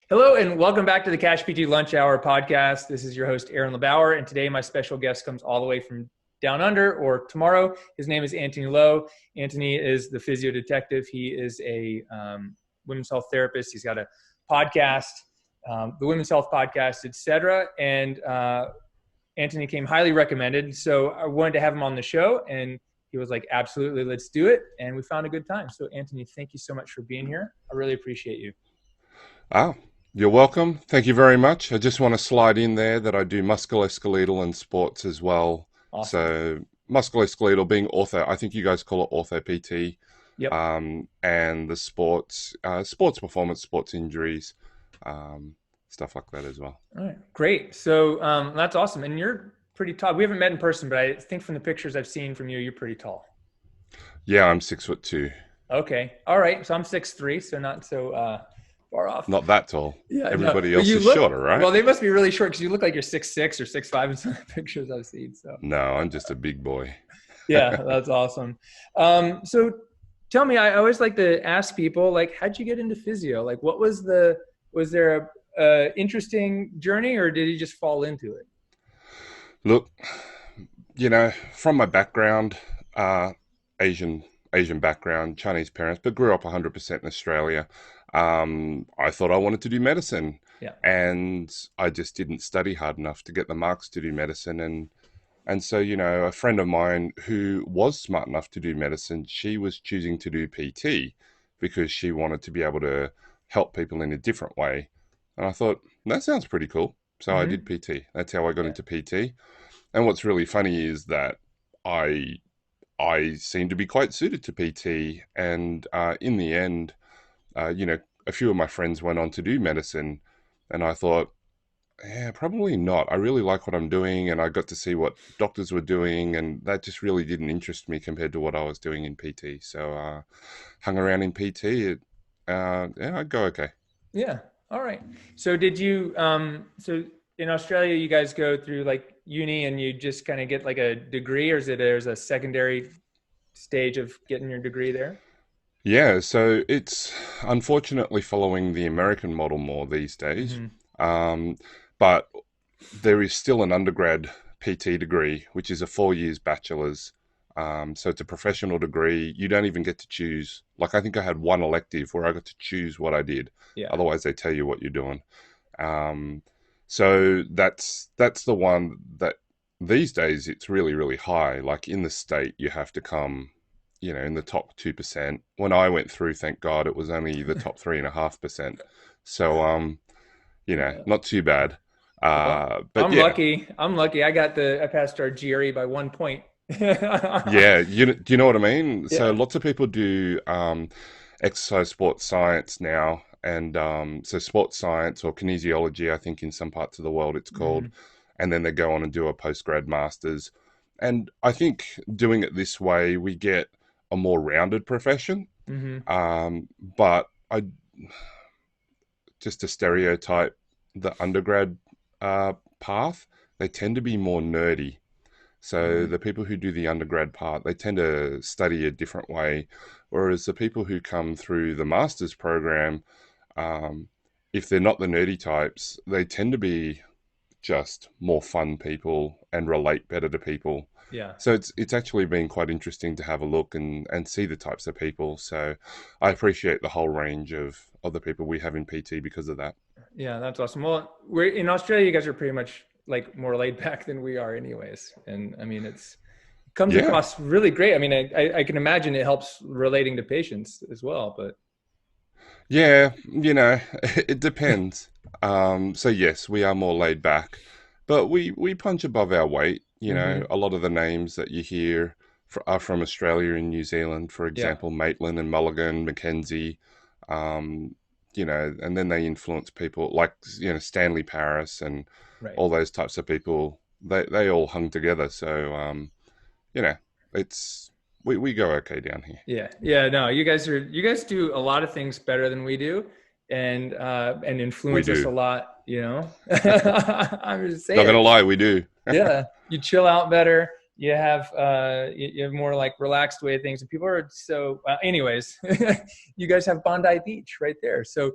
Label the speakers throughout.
Speaker 1: Hello and welcome back to the CashPT Lunch Hour podcast. This is your host, Aaron LeBauer, and today my special guest comes all the way from down under, or tomorrow. His name is Antony Lowe. Antony is the physio detective. He is a women's health therapist. He's got a podcast, the Women's Health Podcast, etc. And Antony came highly recommended, so I wanted to have him on the show, and he was like, absolutely, let's do it. And we found a good time. So Antony, thank you so much for being here. I really appreciate you.
Speaker 2: Ah, you're welcome. Thank you very much. I just want to slide in there that I do musculoskeletal and sports as well.
Speaker 1: Awesome.
Speaker 2: So musculoskeletal being ortho, I think you guys call it ortho PT,
Speaker 1: Yep.
Speaker 2: and the sports performance, sports injuries, stuff like that as well.
Speaker 1: All right, great. So that's awesome. And you're pretty tall. We haven't met in person, but I think from the pictures I've seen from you, you're pretty tall.
Speaker 2: Yeah, I'm 6'2".
Speaker 1: Okay. All right. So I'm 6'3", so not so far off.
Speaker 2: Not that tall.
Speaker 1: Yeah, no.
Speaker 2: Everybody
Speaker 1: But
Speaker 2: else
Speaker 1: you
Speaker 2: is
Speaker 1: look,
Speaker 2: shorter, right?
Speaker 1: well, they must be really short because you look like you're 6'6" or 6'5" in some of the pictures I've seen. So
Speaker 2: No, I'm just a big boy.
Speaker 1: yeah, that's awesome. So tell me, I always like to ask people, like, how'd you get into physio? Like, was there a interesting journey, or did you just fall into it?
Speaker 2: Look, from my background, Asian Asian background, Chinese parents, but grew up 100% in Australia. I thought I wanted to do medicine,
Speaker 1: Yeah.
Speaker 2: and I just didn't study hard enough to get the marks to do medicine. And so, a friend of mine who was smart enough to do medicine, she was choosing to do PT because she wanted to be able to help people in a different way. And I thought, that sounds pretty cool. So I did
Speaker 1: Mm-hmm.
Speaker 2: PT. That's how I got
Speaker 1: Yeah.
Speaker 2: into PT. And what's really funny is that I I seem to be quite suited to PT, and in the end, a few of my friends went on to do medicine, and I thought, yeah, probably not. I really like what I'm doing, and I got to see what doctors were doing, and that just really didn't interest me compared to what I was doing in PT. So, hung around in PT. Yeah, I'd go okay.
Speaker 1: Yeah. All right. So did you so in Australia you guys go through like uni and you just kind of get like a degree, or is it there's a secondary stage of getting your degree there?
Speaker 2: Yeah, so it's unfortunately following the American model more these days.
Speaker 1: Mm-hmm.
Speaker 2: Um, but there is still an undergrad PT degree, which is a 4 years bachelor's. So it's a professional degree. You don't even get to choose. Like, I think I had one elective where I got to choose what I did.
Speaker 1: Yeah.
Speaker 2: Otherwise, they tell you what you're doing. Um, so that's the one that these days it's really, really high. Like in the state, you have to come, in the top 2%. When I went through, thank God, it was only the top 3.5%. So,
Speaker 1: Yeah.
Speaker 2: not too bad.
Speaker 1: Well,
Speaker 2: But
Speaker 1: I'm
Speaker 2: yeah,
Speaker 1: lucky. I'm lucky. I passed our GRE by 1 point.
Speaker 2: yeah, do you know what I mean? So
Speaker 1: Yeah.
Speaker 2: lots of people do exercise sports science now, and so sports science or kinesiology, I think in some parts of the world it's called,
Speaker 1: Hmm.
Speaker 2: and then they go on and do a postgrad masters. And I think doing it this way, we get a more rounded profession.
Speaker 1: Hmm.
Speaker 2: But I just to stereotype the undergrad path, they tend to be more nerdy. So
Speaker 1: Hmm.
Speaker 2: the people who do the undergrad part, they tend to study a different way, whereas the people who come through the master's program, um, if they're not the nerdy types, they tend to be just more fun people and relate better to people.
Speaker 1: Yeah.
Speaker 2: So it's actually been quite interesting to have a look and see the types of people. So I appreciate the whole range of the people we have in PT because of that.
Speaker 1: Yeah, that's awesome. Well, we're in Australia, you guys are pretty much like more laid back than we are anyways. And I mean, it comes
Speaker 2: Yeah,
Speaker 1: across really great. I mean, I can imagine it helps relating to patients as well, but
Speaker 2: yeah, it depends. So yes, we are more laid back, but we punch above our weight.
Speaker 1: hmm.
Speaker 2: A lot of the names that you hear are from Australia and New Zealand, for
Speaker 1: Yeah,
Speaker 2: example, Maitland and Mulligan, Mackenzie, um, and then they influence people like Stanley Paris and
Speaker 1: right.
Speaker 2: all those types of people. They all hung together, so you know, it's we go okay down here.
Speaker 1: Yeah. Yeah. No, you guys do a lot of things better than we do, and
Speaker 2: We
Speaker 1: influence us a
Speaker 2: do.
Speaker 1: lot, you know. I'm just
Speaker 2: Not gonna
Speaker 1: saying.
Speaker 2: lie, we do.
Speaker 1: Yeah. You chill out better. you have you have more like relaxed way of things, and people are so. Anyways, you guys have Bondi Beach right there. So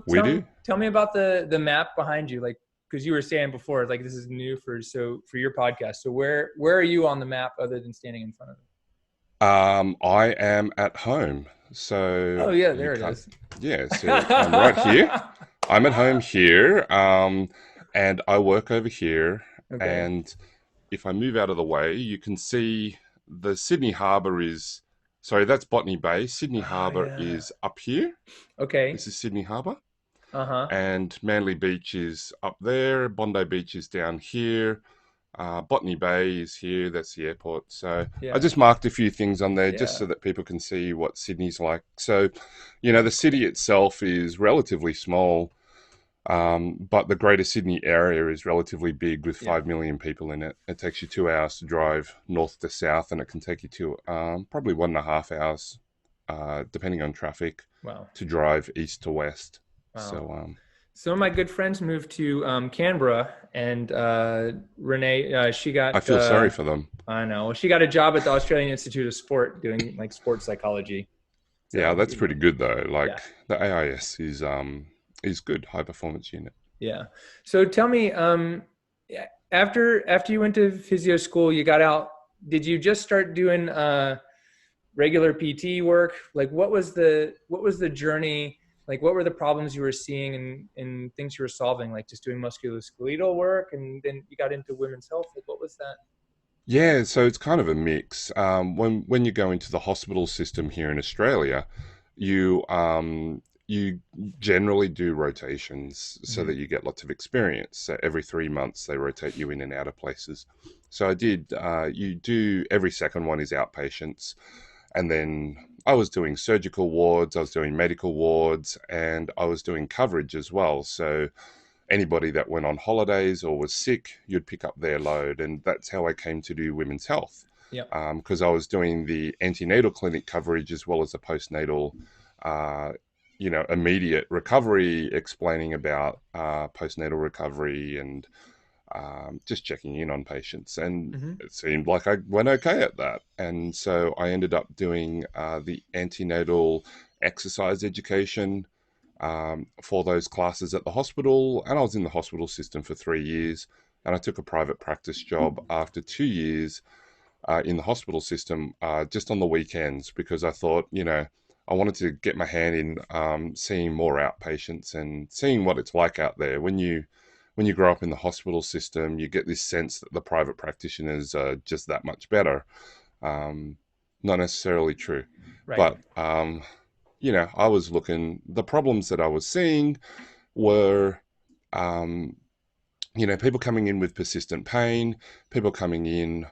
Speaker 2: We do.
Speaker 1: tell me about the map behind you, like because you were saying before, like this is new for your podcast. So where are you on the map other than standing in front of it?
Speaker 2: I am at home, so
Speaker 1: Oh yeah,
Speaker 2: you
Speaker 1: there it
Speaker 2: can't.
Speaker 1: is.
Speaker 2: Yeah, so I'm right here. I'm at home here, and I work over here.
Speaker 1: Okay.
Speaker 2: And if I move out of the way, you can see the Sydney Harbour is. Sorry, that's Botany Bay. Sydney
Speaker 1: Oh
Speaker 2: Harbour
Speaker 1: yeah.
Speaker 2: is up here.
Speaker 1: Okay.
Speaker 2: This is Sydney Harbour.
Speaker 1: Uh-huh.
Speaker 2: And Manly Beach is up there. Bondi Beach is down here. Botany Bay is here. That's the airport. So I
Speaker 1: Yeah.
Speaker 2: just marked a few things on there just
Speaker 1: Yeah.
Speaker 2: so that people can see what Sydney's like. So, the city itself is relatively small, but the Greater Sydney area is relatively big with
Speaker 1: Yeah.
Speaker 2: 5 million people in it. It takes you 2 hours to drive north to south, and it can take you to probably 1.5 hours, depending on traffic,
Speaker 1: Wow.
Speaker 2: to drive east to west.
Speaker 1: Wow.
Speaker 2: So,
Speaker 1: Some of my good friends moved to Canberra, and Renee, she
Speaker 2: I
Speaker 1: got
Speaker 2: feel sorry for them.
Speaker 1: I know she got a job at the Australian Institute of Sport doing like sports psychology.
Speaker 2: Yeah,
Speaker 1: So
Speaker 2: that's pretty good though.
Speaker 1: yeah,
Speaker 2: Like the AIS is good, high performance unit.
Speaker 1: yeah. So tell me, yeah, after you went to physio school, you got out. Did you just start doing regular PT work? Like what was the journey? Like what were the problems you were seeing and things you were solving? Like just doing musculoskeletal work, and then you got into women's health. Like what was that?
Speaker 2: Yeah, so it's kind of a mix. When you go into the hospital system here in Australia, you generally do rotations so
Speaker 1: Mm-hmm.
Speaker 2: that you get lots of experience. So every 3 months they rotate you in and out of places. So I did. You do every second one is outpatients, and then I was doing surgical wards, I was doing medical wards, and I was doing coverage as well. So anybody that went on holidays or was sick, you'd pick up their load. And that's how I came to do women's health,
Speaker 1: Yep.
Speaker 2: because I was doing the antenatal clinic coverage as well as the postnatal, uh, immediate recovery, explaining about postnatal recovery and just checking in on patients. And
Speaker 1: Mm-hmm.
Speaker 2: it seemed like I went okay at that. And so I ended up doing the antenatal exercise education for those classes at the hospital. And I was in the hospital system for 3 years. And I took a private practice job after 2 years in the hospital system just on the weekends because I thought, I wanted to get my hand in seeing more outpatients and seeing what it's like out there. When you grow up in the hospital system, you get this sense that the private practitioners are just that much better. Um, Not necessarily true,
Speaker 1: Right.
Speaker 2: but I was looking. The problems that I was seeing were, um, people coming in with persistent pain, people coming in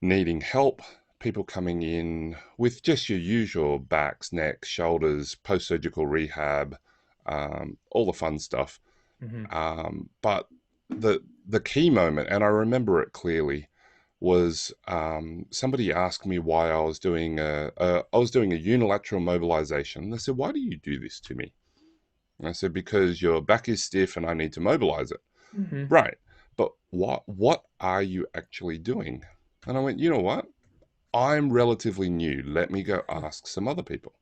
Speaker 2: needing help, people coming in with just your usual backs, necks, shoulders, post-surgical rehab, all the fun stuff.
Speaker 1: Mm-hmm.
Speaker 2: But the key moment, and I remember it clearly, was somebody asked me why I was doing a unilateral mobilization. They said, "Why do you do this to me?" And I said, "Because your back is stiff and I need to mobilize it."
Speaker 1: Mm-hmm.
Speaker 2: Right, but what are you actually doing? And I went, you know what? I'm relatively new. Let me go ask some other people.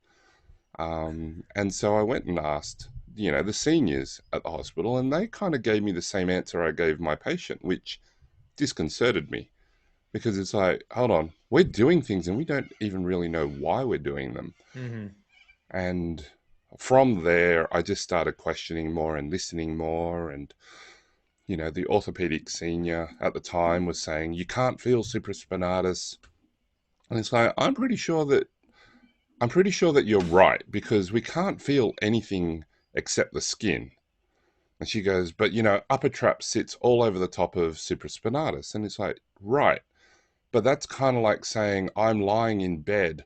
Speaker 2: And so I went and asked, the seniors at the hospital, and they kind of gave me the same answer I gave my patient, which disconcerted me because it's like, hold on, we're doing things and we don't even really know why we're doing them.
Speaker 1: Mm-hmm.
Speaker 2: And from there, I just started questioning more and listening more. And, the orthopedic senior at the time was saying, you can't feel supraspinatus. And it's like, I'm pretty sure that you're right because we can't feel anything except the skin. And she goes, but upper trap sits all over the top of supraspinatus. And it's like, right. But that's kind of like saying I'm lying in bed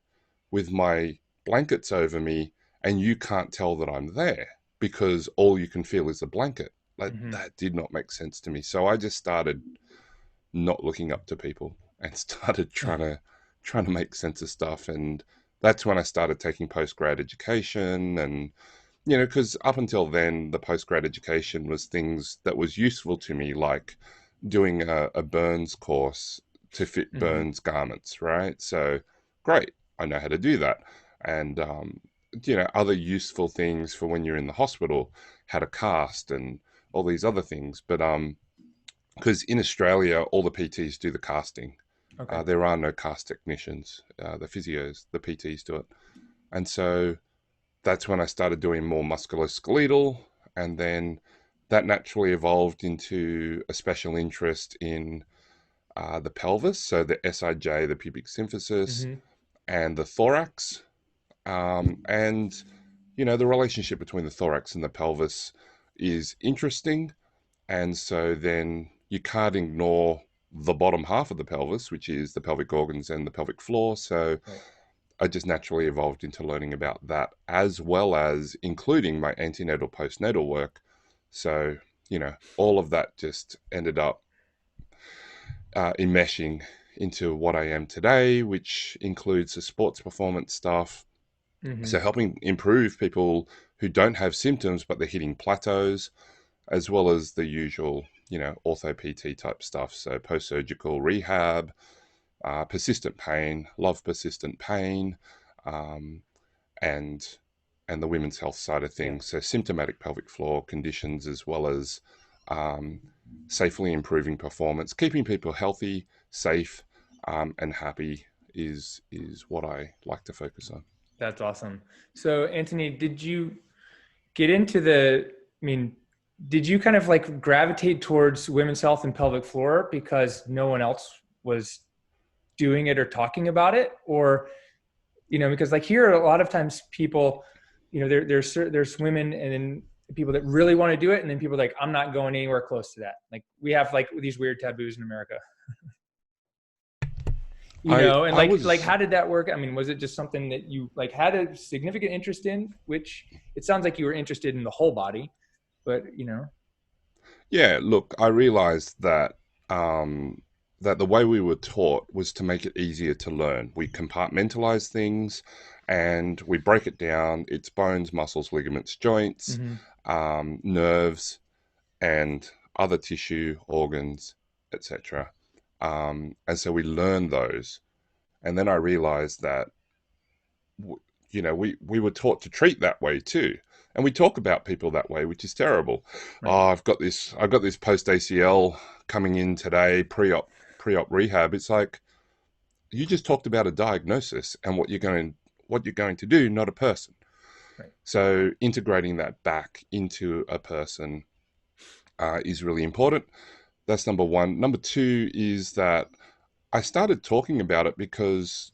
Speaker 2: with my blankets over me and you can't tell that I'm there because all you can feel is the blanket. Like
Speaker 1: Mm-hmm.
Speaker 2: that did not make sense to me. So I just started not looking up to people and started trying to make sense of stuff. And that's when I started taking post-grad education. And because up until then the post-grad education was things that was useful to me, like doing a burns course to fit
Speaker 1: Mm-hmm.
Speaker 2: burns garments, right? So great, I know how to do that. And, other useful things for when you're in the hospital, how to cast and all these other things. But because in Australia, all the PTs do the casting.
Speaker 1: Okay.
Speaker 2: There are no cast technicians. The physios, the PTs do it. And so that's when I started doing more musculoskeletal. And then that naturally evolved into a special interest in the pelvis, so the SIJ, the pubic symphysis,
Speaker 1: Mm-hmm.
Speaker 2: and the thorax. And, the relationship between the thorax and the pelvis is interesting. And so then you can't ignore the bottom half of the pelvis, which is the pelvic organs and the pelvic floor. So
Speaker 1: Right.
Speaker 2: I just naturally evolved into learning about that, as well as including my antenatal postnatal work. So, all of that just ended up enmeshing into what I am today, which includes the sports performance stuff.
Speaker 1: Mm-hmm.
Speaker 2: So, helping improve people who don't have symptoms, but they're hitting plateaus, as well as the usual, ortho PT type stuff. So, post surgical rehab, persistent pain, love persistent pain, um, and and the women's health side of
Speaker 1: Yeah.
Speaker 2: things. So symptomatic pelvic floor conditions, as well as um, safely improving performance, keeping people healthy, safe, and happy is what I like to focus on.
Speaker 1: That's awesome. So, Antony, did you get into the, I mean, did you kind of like gravitate towards women's health and pelvic floor because no one else was doing it or talking about it? Or, because like here, a lot of times people, there's women and then people that really want to do it. And then people are like, I'm not going anywhere close to that. Like we have like these weird taboos in America.
Speaker 2: I
Speaker 1: And
Speaker 2: I
Speaker 1: like
Speaker 2: was
Speaker 1: how did that work? I mean, was it just something that you like had a significant interest in, which it sounds like you were interested in the whole body, but
Speaker 2: Yeah, look, I realized that the way we were taught was to make it easier to learn. We compartmentalize things and we break it down. It's bones, muscles, ligaments, joints,
Speaker 1: mm-hmm.
Speaker 2: nerves, and other tissue, organs, etc. And so we learn those. And then I realized that we were taught to treat that way too, and we talk about people that way, which is terrible.
Speaker 1: Right.
Speaker 2: Oh, I've got this post ACL coming in today, pre-op rehab. It's like you just talked about a diagnosis and what you're going to do, not a person.
Speaker 1: Right.
Speaker 2: So integrating that back into a person is really important. That's number one. Number two is that I started talking about it because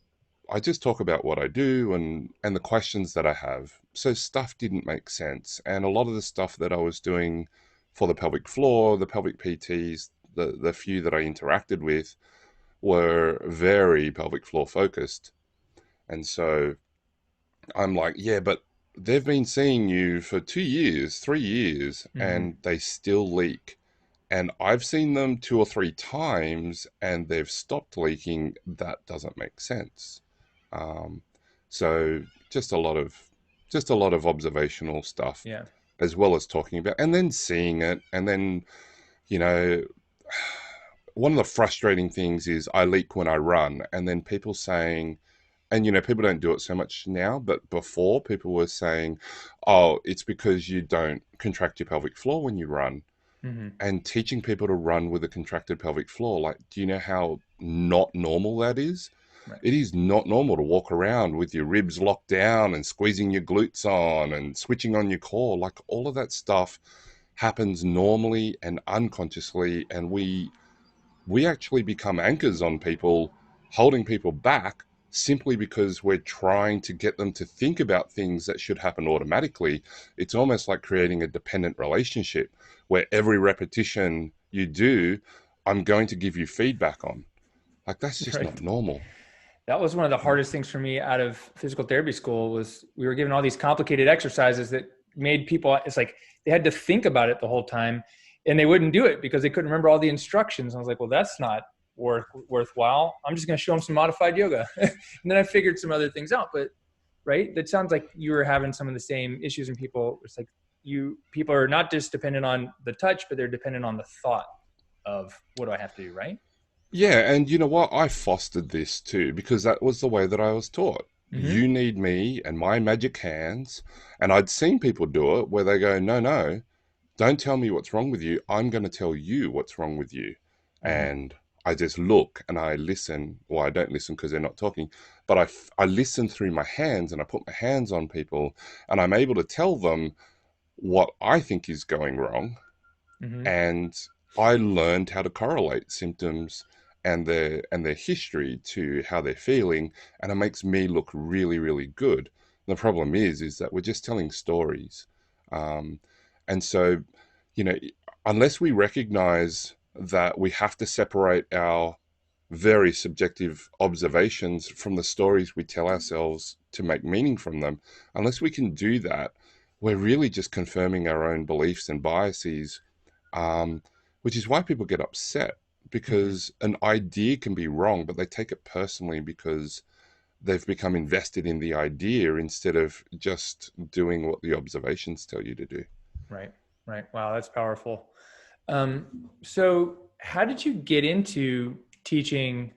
Speaker 2: I just talk about what I do and the questions that I have. So stuff didn't make sense, and a lot of the stuff that I was doing for the pelvic floor, the pelvic PTs, the few that I interacted with were very pelvic floor focused, and so I'm like, yeah, but they've been seeing you for 2 years, 3 years,
Speaker 1: Mm-hmm.
Speaker 2: and they still leak. And I've seen them 2 or 3 times and they've stopped leaking. That doesn't make sense. Um, so just a lot of observational stuff,
Speaker 1: Yeah.
Speaker 2: as well as talking about and then seeing it. And then, you know, one of the frustrating things is I leak when I run, and then people saying, and people don't do it so much now, but before people were saying, oh, it's because you don't contract your pelvic floor when you run.
Speaker 1: Mm-hmm.
Speaker 2: And teaching people to run with a contracted pelvic floor, like, do you know how not normal that is?
Speaker 1: Right.
Speaker 2: It is not normal to walk around with your ribs locked down and squeezing your glutes on and switching on your core. Like, all of that stuff happens normally and unconsciously, and we actually become anchors on people, holding people back simply because we're trying to get them to think about things that should happen automatically. It's almost like creating a dependent relationship where every repetition you do, I'm going to give you feedback on. Like, that's just
Speaker 1: Right.
Speaker 2: not normal.
Speaker 1: That was one of the hardest things for me out of physical therapy school was we were given all these complicated exercises that made people, it's like they had to think about it the whole time and they wouldn't do it because they couldn't remember all the instructions. I was like, well, that's not worthwhile. I'm just going to show them some modified yoga. And then I figured some other things out, but right. That sounds like you were having some of the same issues, and people, it's like people are not just dependent on the touch, but they're dependent on the thought of what do I have to do, right?
Speaker 2: Yeah, and you know what? I fostered this too because that was the way that I was taught.
Speaker 1: Mm-hmm.
Speaker 2: You need me and my magic hands. And I'd seen people do it where they go, no, no, don't tell me what's wrong with you. I'm going to tell you what's wrong with you.
Speaker 1: Mm-hmm.
Speaker 2: And I just look and I listen. Well, I don't listen because they're not talking, but I listen through my hands and I put my hands on people and I'm able to tell them what I think is going wrong,
Speaker 1: Mm-hmm.
Speaker 2: and I learned how to correlate symptoms and their history to how they're feeling, and it makes me look really, really good. The problem is that we're just telling stories, um, and so, you know, unless we recognize that we have to separate our very subjective observations from the stories we tell ourselves to make meaning from them, unless we can do that, we're really just confirming our own beliefs and biases, um, which is why people get upset
Speaker 1: Mm-hmm.
Speaker 2: because an idea can be wrong, but they take it personally because they've become invested in the idea instead of just doing what the observations tell you to do.
Speaker 1: Right. Right. Wow, that's powerful. So how did you get into teaching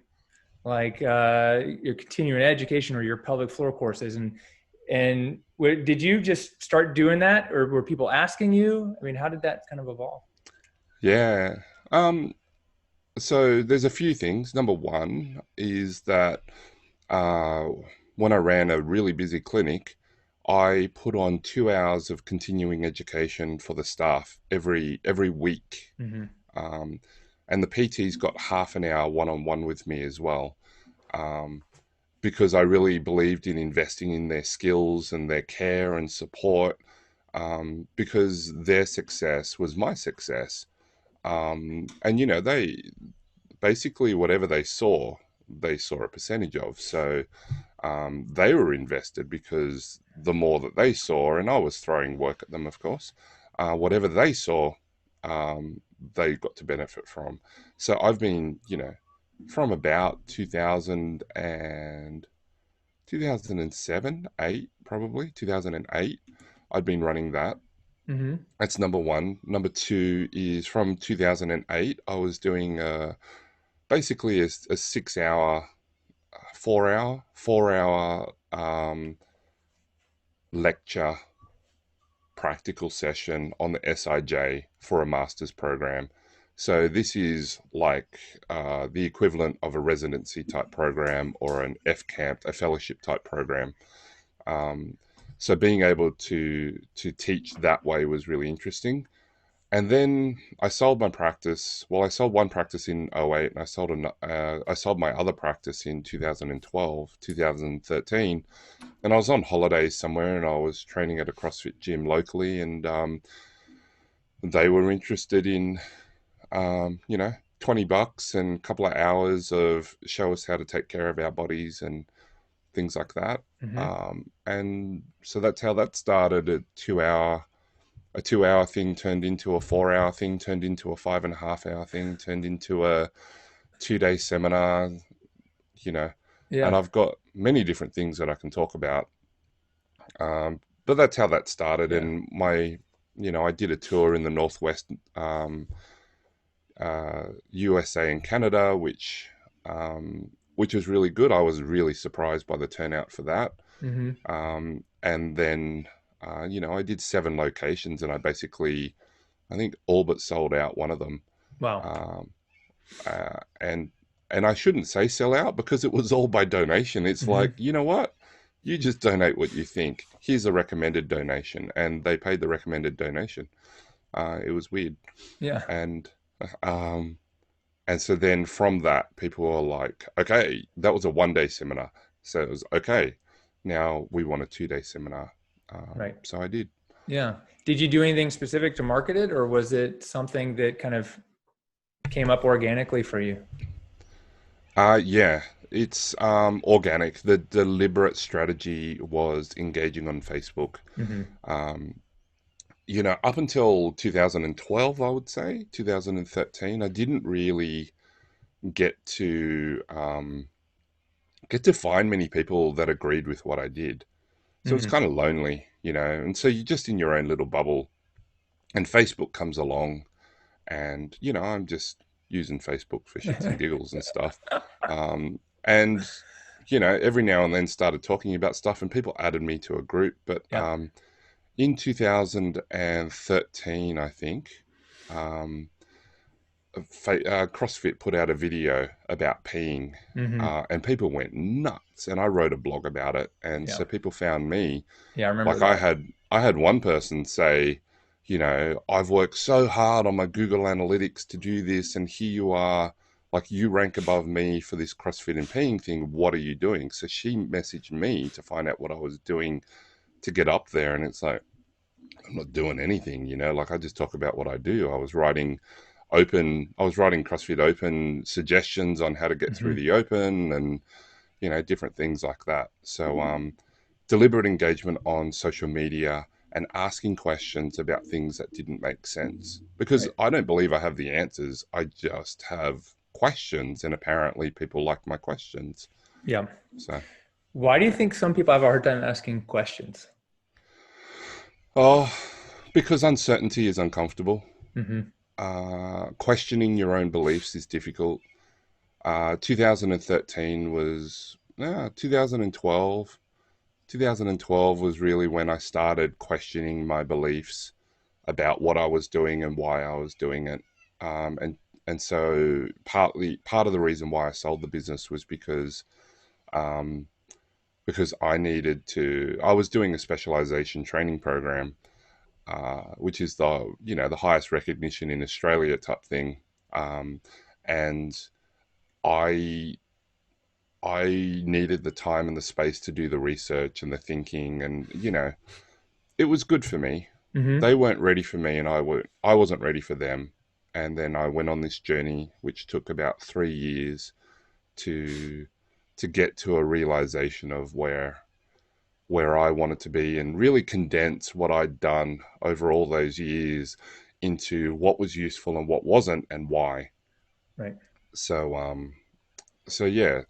Speaker 1: like your continuing education or your pelvic floor courses? And did you just start doing that, or were people asking you? I mean, how did that kind of evolve?
Speaker 2: Yeah. Um, so there's a few things. Number one is that uh, when I ran a really busy clinic, I put on 2 hours of continuing education for the staff every week,
Speaker 1: Mm-hmm.
Speaker 2: um, and the PTs got half an hour one on one with me as well, um, because I really believed in investing in their skills and their care and support, because their success was my success. And you know, they basically whatever they saw a percentage of. So they were invested because the more that they saw, and I was throwing work at them, of course, whatever they saw, they got to benefit from. So I've been, you know, from about 2007, 8, probably 2008, I'd been running that.
Speaker 1: Mm-hmm.
Speaker 2: That's number one. Number two is from 2008, I was doing basically a 6 hour, 4 hour lecture practical session on the SIJ for a master's program. So this is like the equivalent of a residency type program or an F camp, a fellowship type program. Um, so being able to teach that way was really interesting. And then I sold my practice. Well, I sold one practice in '08, and I sold my other practice in 2012, 2013. And I was on holidays somewhere, and I was training at a CrossFit gym locally, and they were interested in, you know, $20 and a couple of hours of show us how to take care of our bodies and things like that.
Speaker 1: Mm-hmm.
Speaker 2: And so that's how that started. A 2 hour thing turned into a 4 hour thing, turned into a 5.5 hour thing, turned into a 2 day seminar, you know, and
Speaker 1: Yeah.
Speaker 2: I've got many different things that I can talk about. But that's how that started.
Speaker 1: Yeah.
Speaker 2: And you know, I did a tour in the Northwest, USA and Canada, which was really good. I was really surprised by the turnout for that.
Speaker 1: Mm-hmm.
Speaker 2: And then, you know, I did 7 locations, and I think all but sold out one of them.
Speaker 1: Wow.
Speaker 2: Um, uh, and and I shouldn't say sell out because it was all by donation. It's
Speaker 1: Mm-hmm.
Speaker 2: like, you know what? You just donate what you think. Here's a recommended donation, and they paid the recommended donation. It was weird,
Speaker 1: Yeah.
Speaker 2: and um, and so then from that, people were like, okay, that was a 1 day seminar, so it was okay. Now we want a 2 day seminar,
Speaker 1: Right.
Speaker 2: so I did.
Speaker 1: Yeah. Did you do anything specific to market it, or was it something that kind of came up organically for you?
Speaker 2: Yeah, it's organic. The deliberate strategy was engaging on Facebook.
Speaker 1: Mm-hmm.
Speaker 2: Um, you know, up until 2012, I would say 2013, I didn't really get to um, get to find many people that agreed with what I did. So it's
Speaker 1: Mm-hmm.
Speaker 2: kind of lonely, you know. And so you're just in your own little bubble, and Facebook comes along, and you know, I'm just using Facebook for shits and giggles and stuff. And every now and then started talking about stuff, and people added me to a group. But
Speaker 1: Yeah.
Speaker 2: in 2013, I think, um, CrossFit put out a video about peeing,
Speaker 1: Mm-hmm.
Speaker 2: and people went nuts. And I wrote a blog about it, and
Speaker 1: Yeah.
Speaker 2: so people found me.
Speaker 1: Yeah. I remember
Speaker 2: Like
Speaker 1: that.
Speaker 2: I had one person say, I've worked so hard on my Google Analytics to do this, and here you are, like you rank above me for this CrossFit and peeing thing. What are you doing? So she messaged me to find out what I was doing to get up there, and it's like I'm not doing anything, like I just talk about what I do. I was writing CrossFit Open suggestions on how to get through
Speaker 1: Mm-hmm.
Speaker 2: the Open, and different things like that. So deliberate engagement on social media and asking questions about things that didn't make sense, because
Speaker 1: Right.
Speaker 2: I don't believe I have the answers. I just have questions, and apparently people like my questions.
Speaker 1: Yeah.
Speaker 2: So
Speaker 1: Why do you
Speaker 2: yeah.
Speaker 1: think some people have a hard time asking questions?
Speaker 2: Oh, because uncertainty is uncomfortable.
Speaker 1: Mm-hmm.
Speaker 2: Questioning your own beliefs is difficult. 2013 was 2012. 2012 was really when I started questioning my beliefs about what I was doing and why I was doing it. And so part of the reason why I sold the business was um, because I was doing a specialization training program, which is the highest recognition in Australia type thing. Um, and I I needed the time and the space to do the research and the thinking, and it was good for me.
Speaker 1: Mm-hmm.
Speaker 2: They weren't ready for me, and I wasn't ready for them. And then I went on this journey, which took about 3 years to get to a realization of where I wanted to be, and really condense what I'd done over all those years into what was useful and what wasn't, and why.
Speaker 1: Right.
Speaker 2: So yeah,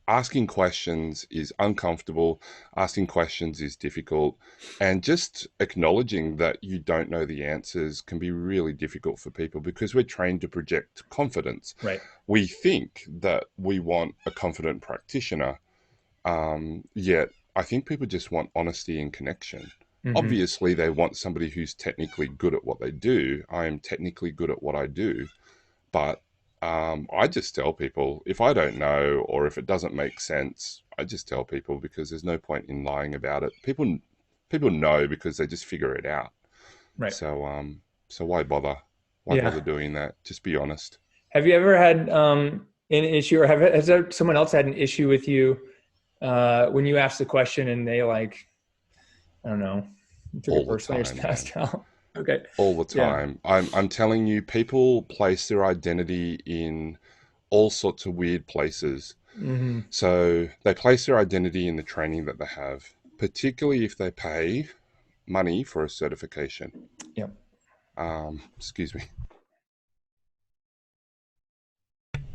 Speaker 2: asking questions is uncomfortable, asking questions is difficult, and just acknowledging that you don't know the answers can be really difficult for people, because we're trained to project confidence.
Speaker 1: Right.
Speaker 2: We think that we want a confident practitioner, yet I think people just want honesty and connection.
Speaker 1: Mm-hmm.
Speaker 2: Obviously, they want somebody who's technically good at what they do. I am technically good at what I do, but I just tell people if I don't know, or if it doesn't make sense, I just tell people, because there's no point in lying about it. People know because they just figure it out.
Speaker 1: Right.
Speaker 2: So why bother? Why
Speaker 1: Yeah.
Speaker 2: bother doing that? Just be honest.
Speaker 1: Have you ever had an issue, or has someone else had an issue with you when you asked the question and they I don't know, took it
Speaker 2: All the
Speaker 1: personally or just
Speaker 2: time, man.
Speaker 1: passed out? Okay.
Speaker 2: All the
Speaker 1: Yeah.
Speaker 2: time. I'm telling you, people place their identity in all sorts of weird places.
Speaker 1: Mm-hmm.
Speaker 2: So they place their identity in the training that they have, particularly if they pay money for a certification.
Speaker 1: Yeah.
Speaker 2: Excuse me.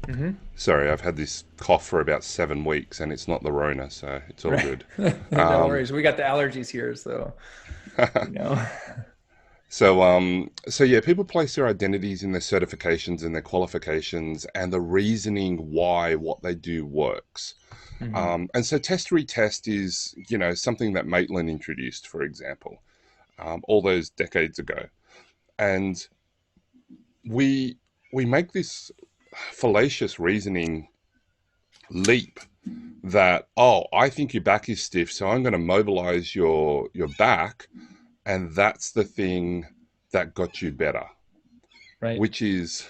Speaker 1: Mm-hmm.
Speaker 2: Sorry, I've had this cough for about 7 weeks, and it's not the Rona, so it's all
Speaker 1: Right.
Speaker 2: good.
Speaker 1: No
Speaker 2: Um,
Speaker 1: worries. We got the allergies here, so you know.
Speaker 2: so yeah, people place their identities in their certifications and their qualifications and the reasoning why what they do works.
Speaker 1: Mm-hmm.
Speaker 2: And so test retest is, something that Maitland introduced, for example, all those decades ago. And we we make this fallacious reasoning leap that, oh, I think your back is stiff, so I'm going to mobilize your back, and that's the thing that got you better,
Speaker 1: Right.
Speaker 2: which is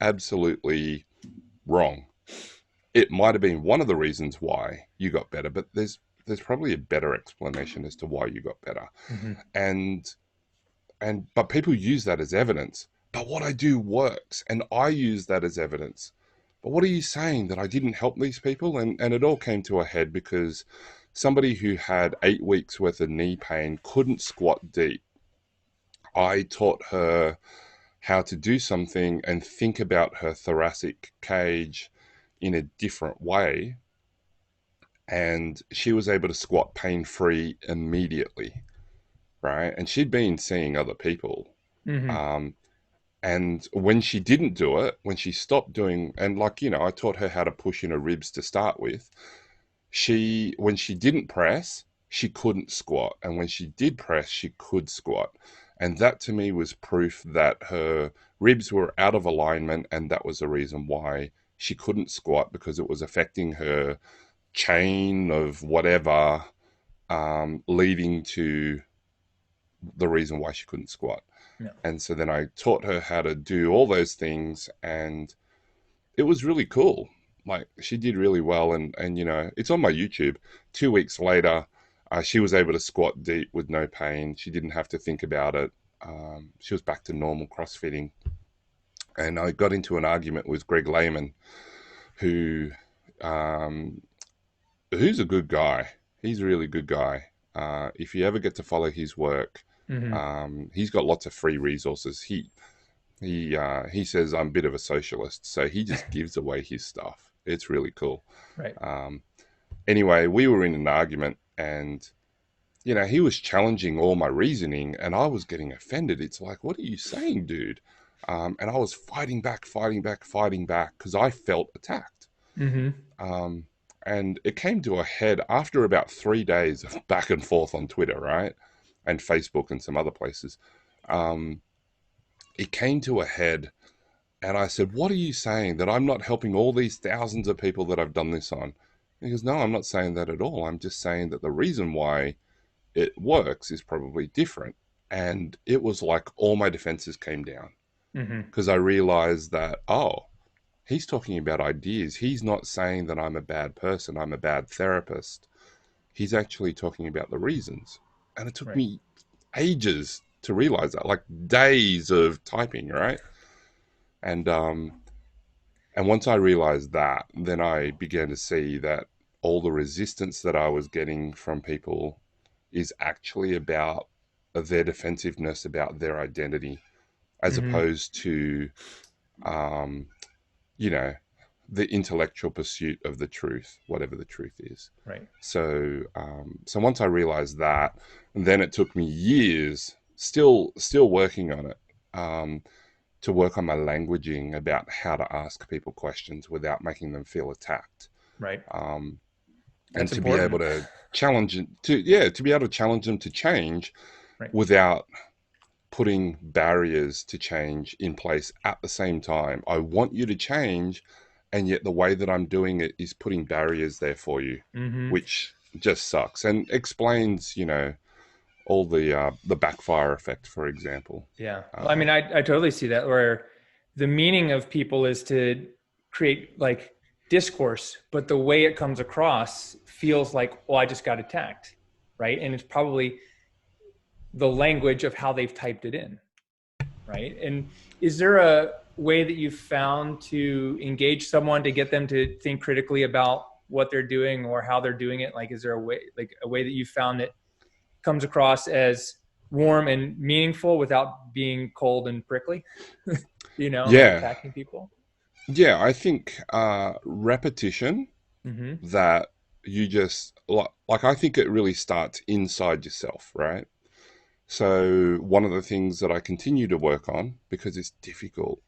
Speaker 2: absolutely wrong. It might have been one of the reasons why you got better, but there's probably a better explanation as to why you got better.
Speaker 1: Mm-hmm.
Speaker 2: And but people use that as evidence. But what I do works, and I use that as evidence. But what are you saying, that I didn't help these people? And it all came to a head because somebody who had 8 weeks worth of knee pain couldn't squat deep. I taught her how to do something and think about her thoracic cage in a different way, and she was able to squat pain free immediately, right? And she'd been seeing other people.
Speaker 1: Mm-hmm.
Speaker 2: Um, And when she didn't do it, when she stopped doing, and like, I taught her how to push in her ribs to start with. When she didn't press, she couldn't squat. And when she did press, she could squat. And that to me was proof that her ribs were out of alignment. And that was the reason why she couldn't squat, because it was affecting her chain of whatever, leading to the reason why she couldn't squat.
Speaker 1: Yeah.
Speaker 2: And so then I taught her how to do all those things, and it was really cool. Like, she did really well, and it's on my YouTube. 2 weeks later, she was able to squat deep with no pain. She didn't have to think about it. She was back to normal CrossFitting. And I got into an argument with Greg Lehman, who um, who's a good guy. He's a really good guy. If you ever get to follow his work,
Speaker 1: Mm-hmm.
Speaker 2: he's got lots of free resources. He says I'm a bit of a socialist, so he just gives away his stuff. It's really cool.
Speaker 1: Right.
Speaker 2: Anyway, we were in an argument, and he was challenging all my reasoning, and I was getting offended. It's like, what are you saying, dude? And I was fighting back, because I felt attacked.
Speaker 1: Mm-hmm.
Speaker 2: And it came to a head after about 3 days of back and forth on Twitter, right? And Facebook and some other places. It came to a head, and I said, what are you saying? That I'm not helping all these thousands of people that I've done this on? And he goes, no, I'm not saying that at all. I'm just saying that the reason why it works is probably different. And it was like all my defenses came down,
Speaker 1: Mm-hmm.
Speaker 2: because I realized that, oh, he's talking about ideas. He's not saying that I'm a bad person, I'm a bad therapist. He's actually talking about the reasons. And it took
Speaker 1: Right.
Speaker 2: me ages to realize that, like days of typing, right? And once I realized that, then I began to see that all the resistance that I was getting from people is actually about their defensiveness, about their identity, as
Speaker 1: Mm-hmm.
Speaker 2: opposed to um, you know, the intellectual pursuit of the truth, whatever the truth is.
Speaker 1: Right.
Speaker 2: So once I realized that, then it took me years, still working on it, to work on my languaging about how to ask people questions without making them feel attacked,
Speaker 1: Right.
Speaker 2: um, and
Speaker 1: That's
Speaker 2: to be able
Speaker 1: important.
Speaker 2: to challenge to be able to challenge them to change
Speaker 1: Right.
Speaker 2: without putting barriers to change in place at the same time. I want you to change, and yet the way that I'm doing it is putting barriers there for you,
Speaker 1: Mm-hmm.
Speaker 2: which just sucks and explains, all the backfire effect, for example.
Speaker 1: Yeah. Well, I
Speaker 2: Uh,
Speaker 1: mean, I totally see that, where the meaning of people is to create like discourse, but the way it comes across feels like, well, I just got attacked. Right. And it's probably the language of how they've typed it in. Right. And is there a way that you've found to engage someone to get them to think critically about what they're doing or how they're doing it? Like, is there a way that you found that comes across as warm and meaningful without being cold and prickly, like
Speaker 2: yeah,
Speaker 1: attacking people?
Speaker 2: yeah. I think repetition,
Speaker 1: Mm-hmm.
Speaker 2: that you just like I think it really starts inside yourself, right? So one of the things that I continue to work on, because it's difficult,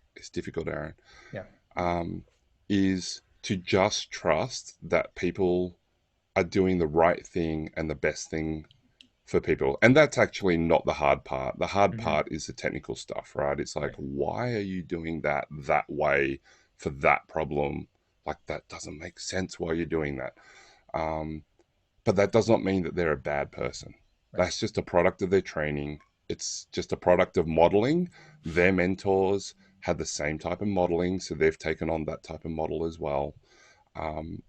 Speaker 2: Aaron,
Speaker 1: Yeah.
Speaker 2: um, is to just trust that people are doing the right thing and the best thing for people. And that's actually not the hard part. The hard
Speaker 1: Mm-hmm.
Speaker 2: part is the technical stuff, right? It's like,
Speaker 1: Right.
Speaker 2: why are you doing that way for that problem? Like, that doesn't make sense why you're doing that. Um, but that does not mean that they're a bad person.
Speaker 1: Right.
Speaker 2: That's just a product of their training. It's just a product of modeling. Their mentors had the same type of modeling, so they've taken on that type of model as well. Um,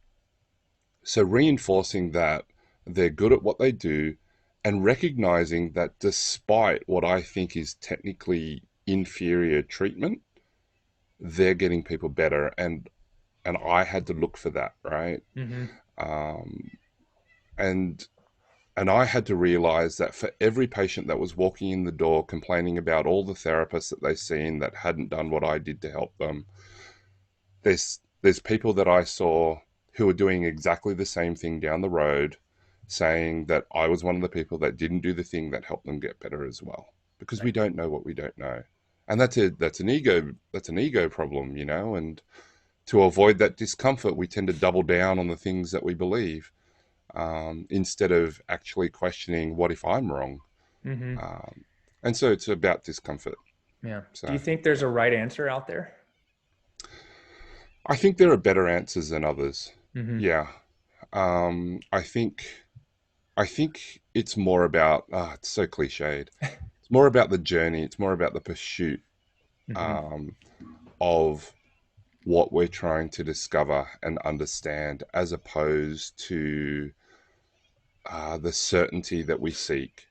Speaker 2: so reinforcing that they're good at what they do, and recognizing that despite what I think is technically inferior treatment, they're getting people better. And I had to look for that, right?
Speaker 1: Mm-hmm.
Speaker 2: Um, and And I had to realize that for every patient that was walking in the door complaining about all the therapists that they've seen that hadn't done what I did to help them, there's people that I saw who were doing exactly the same thing down the road, saying that I was one of the people that didn't do the thing that helped them get better as well. Because we
Speaker 1: Right.
Speaker 2: don't know what we don't know. And that's an ego problem, and to avoid that discomfort, we tend to double down on the things that we believe, instead of actually questioning, what if I'm wrong?
Speaker 1: Mm-hmm.
Speaker 2: Um, and so it's about discomfort.
Speaker 1: Yeah. Do you
Speaker 2: So
Speaker 1: think there's
Speaker 2: yeah,
Speaker 1: a right answer out there?
Speaker 2: I think there are better answers than others.
Speaker 1: Mm-hmm.
Speaker 2: Yeah. I think it's more about, it's so cliched. It's more about the journey. It's more about the pursuit,
Speaker 1: Mm-hmm.
Speaker 2: um, of what we're trying to discover and understand, as opposed to the certainty that we seek.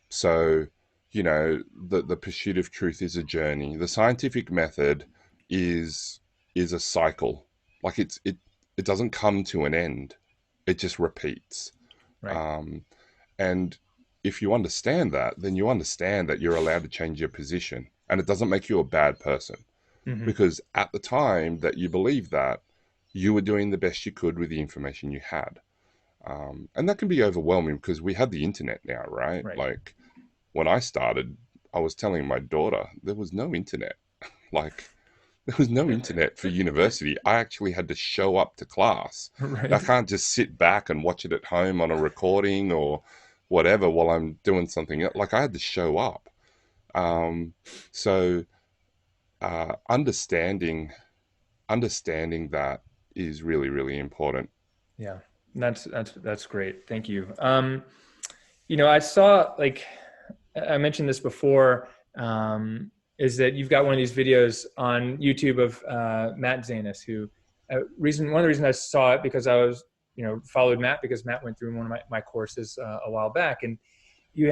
Speaker 2: So, the pursuit of truth is a journey. The scientific method is is a cycle. Like it doesn't come to an end. It just repeats.
Speaker 1: Right.
Speaker 2: Um, and if you understand that, then you understand that you're allowed to change your position, and it doesn't make you a bad person,
Speaker 1: Mm-hmm.
Speaker 2: because at the time that you believe that, you were doing the best you could with the information you had. And that can be overwhelming because we have the internet now, right?
Speaker 1: Right.
Speaker 2: Like, when I started, I was telling my daughter there was no internet. Like, there was no internet for university. I actually had to show up to class. I
Speaker 1: Right.
Speaker 2: can't just sit back and watch it at home on a recording or whatever while I'm doing something else. Like, I had to show up. Um, so understanding that is really, really important.
Speaker 1: Yeah. That's great. Thank you. I saw, like I mentioned this before, is that you've got one of these videos on YouTube of Matt Zanis, who one of the reasons I saw it, because I was, followed Matt because Matt went through one of my courses a while back, and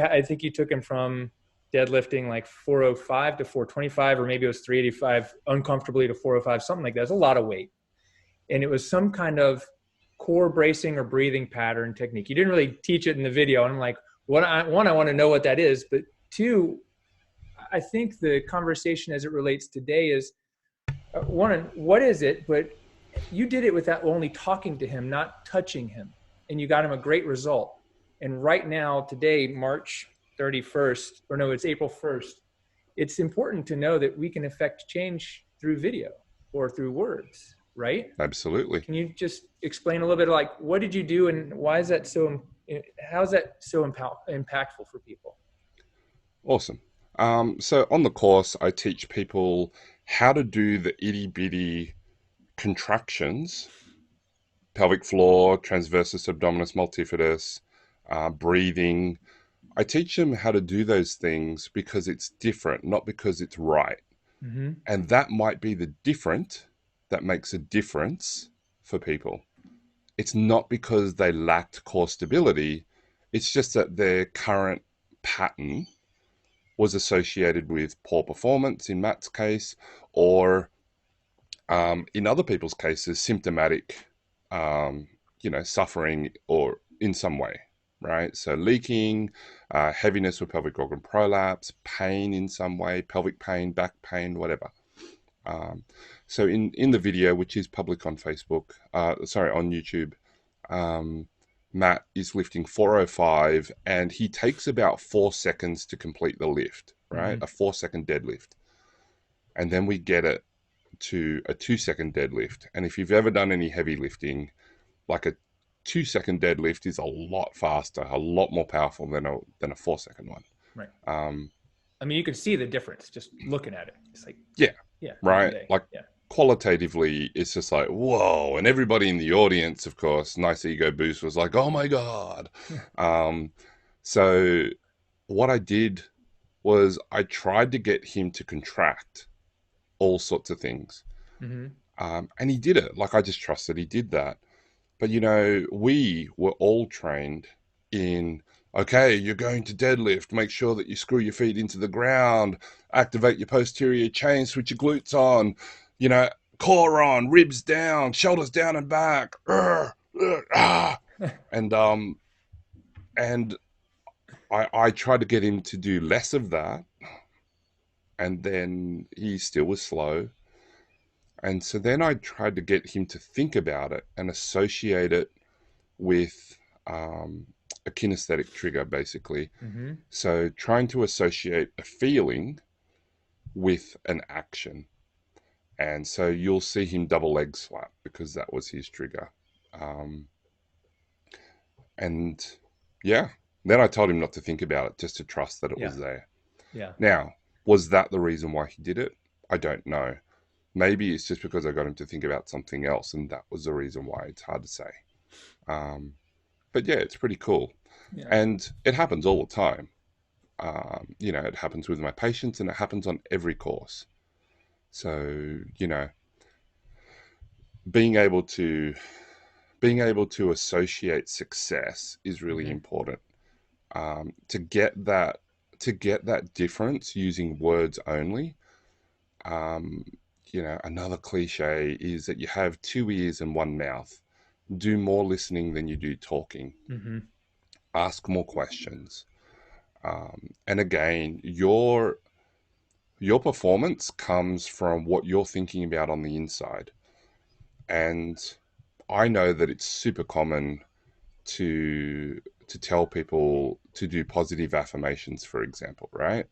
Speaker 1: I think you took him from deadlifting like 405 to 425, or maybe it was 385 uncomfortably to 405, something like that. It's a lot of weight, and it was some kind of core bracing or breathing pattern technique. You didn't really teach it in the video, and I'm like, I want to know what that is, but two, I think the conversation as it relates today is, one, what is it? But you did it without only talking to him, not touching him, and you got him a great result. And right now, today, March 31st, or no, it's April 1st. It's important to know that we can affect change through video or through words, right?
Speaker 2: Absolutely.
Speaker 1: Can you just explain a little bit, like, what did you do and why is that so, how is that so impactful for people?
Speaker 2: Awesome. So on the course, I teach people how to do the itty bitty contractions: pelvic floor, transversus abdominis multifidus, breathing. I teach them how to do those things because it's different, not because it's right.
Speaker 1: Mm-hmm.
Speaker 2: And that might be the different that makes a difference for people. It's not because they lacked core stability, it's just that their current pattern was associated with poor performance in Matt's case, or in other people's cases, symptomatic, suffering or in some way, right? So leaking, heaviness with pelvic organ prolapse, pain in some way, pelvic pain, back pain, whatever. Um, so in the video, which is public on Facebook, on YouTube, um, Matt is lifting 405, and he takes about 4 seconds to complete the lift, right?
Speaker 1: Mm-hmm.
Speaker 2: A 4 second deadlift. And then we get it to a 2 second deadlift. And if you've ever done any heavy lifting, like a 2 second deadlift is a lot faster, a lot more powerful than a 4 second one.
Speaker 1: Right.
Speaker 2: Um,
Speaker 1: I mean, you can see the difference just looking at it. It's like,
Speaker 2: yeah,
Speaker 1: yeah, night and
Speaker 2: right.
Speaker 1: day.
Speaker 2: Like,
Speaker 1: Yeah.
Speaker 2: qualitatively, it's just like, whoa. And everybody in the audience, of course, nice ego boost, was like, oh my God. Um, so what I did was I tried to get him to contract all sorts of things.
Speaker 1: Mm-hmm.
Speaker 2: And he did it. Like, I just trusted he did that. But, we were all trained in, okay, you're going to deadlift, make sure that you screw your feet into the ground, activate your posterior chain, switch your glutes on, you know, core on, ribs down, shoulders down and back. And and I tried to get him to do less of that, and then he still was slow. And so then I tried to get him to think about it and associate it with a kinesthetic trigger, basically.
Speaker 1: Mm-hmm.
Speaker 2: So trying to associate a feeling with an action. And so you'll see him double leg slap because that was his trigger. Um, and yeah, then I told him not to think about it, just to trust that it
Speaker 1: Yeah.
Speaker 2: was there.
Speaker 1: Yeah.
Speaker 2: Now, was that the reason why he did it? I don't know. Maybe it's just because I got him to think about something else, and that was the reason why. It's hard to say. Um, but yeah, it's pretty cool.
Speaker 1: Yeah.
Speaker 2: And it happens all the time. It happens with my patients and it happens on every course. So, being able to being able to associate success is really
Speaker 1: Mm-hmm.
Speaker 2: important. To get that difference using words only. Um, another cliche is that you have two ears and one mouth. Do more listening than you do talking.
Speaker 1: Mm-hmm.
Speaker 2: Ask more questions. And again, your performance comes from what you're thinking about on the inside. And I know that it's super common to tell people to do positive affirmations, for example, right?